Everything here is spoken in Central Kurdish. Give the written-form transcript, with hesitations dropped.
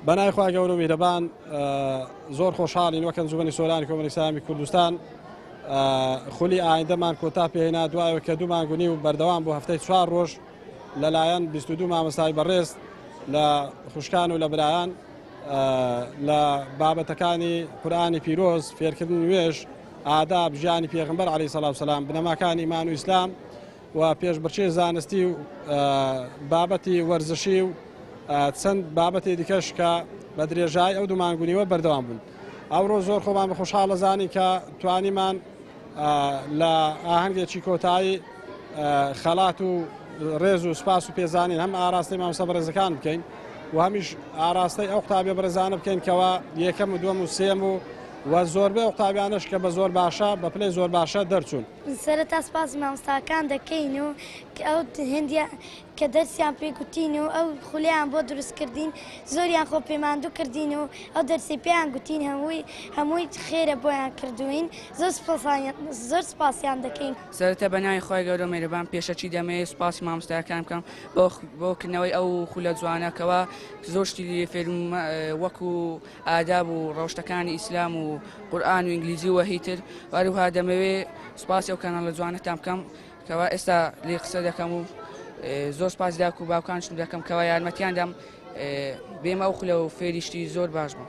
بەنای خوا گەورە و میهرەبان زۆر خۆشحاڵین وەک ئەنجومەنی سۆرانی کۆمەڵی ئیسلامی کوردستان خولی ئایندەمان کۆتا پێهێنا دوایەوە کە 2 مانگ و نیو بەردەوام بوو هەفتەی 4 ڕۆژ لەلایەن 22 مامۆستای بەڕێز لە خوشکان و لە برایان لە بابەتەکانی قورئانی پیرۆز فێرکردن نوێژ ئاداب ژیانی پێغەمبەر عەلەیهی سەڵات وسەلام بنەماکانی ئیمان و ئیسلام و پێشبڕکێی زانستی و بابەتی وەرزشی و چەند بابەتی دیکەش کە بە درێژای ئەو 2 مانگ و نیوە بەردەوام بوون. ئەوڕۆ زۆر خۆمان بە خۆشحاڵە زانی کە توانیمان لە ئاهەنگێکی کۆتایی خەڵات و ڕێز و سپاس و پێزانین هەم ئاراستەی مامۆستا بەڕێزەکان بکەین و هەمیش ئاراستەی ئەو قوتابیە بەڕێزانە بکەین کەەوە یەکەم و دووەم و سێم و زۆربەی قوتابیانش کە بە زۆر باشە بە پلەی زۆر باشە دەرچوون. سەرەتا سپاسی مامۆستاکان دەکەین و کە ئەو هێندیان کە دەرسیان پێگوتین و ئەو خولیان بۆ دروستکردین زۆریان خۆ پەیماندوو کردین و ئەو دەرسی پێیان گوتین هەمووی خێرە بۆیان کردوین زۆر سپاسیان دەکەین. سەرەتا بەناوی خۆی گەورە و میهرەبان پێشەچی دەمەوێت سپاسی مامۆستاکان بکەم بۆ کردنەوەی ئەو خولە جوانەکەوە زۆر شتی لێ فێرم وەکو ئاداب و ڕەوشتەکانی ئیسلام و قورئان و ئینگلیزی و هیتر هەروها دەمەوێت سپاسی ئەو کاناڵە جوانەتان بکەم کەوا ئێستا لێ قسە دەکەم و زۆر سپاس داک و باوکانشم دەکەم کەوا یارمەتیان دەم بێمە ئەو خولە و فێریشتی زۆر باش بوو.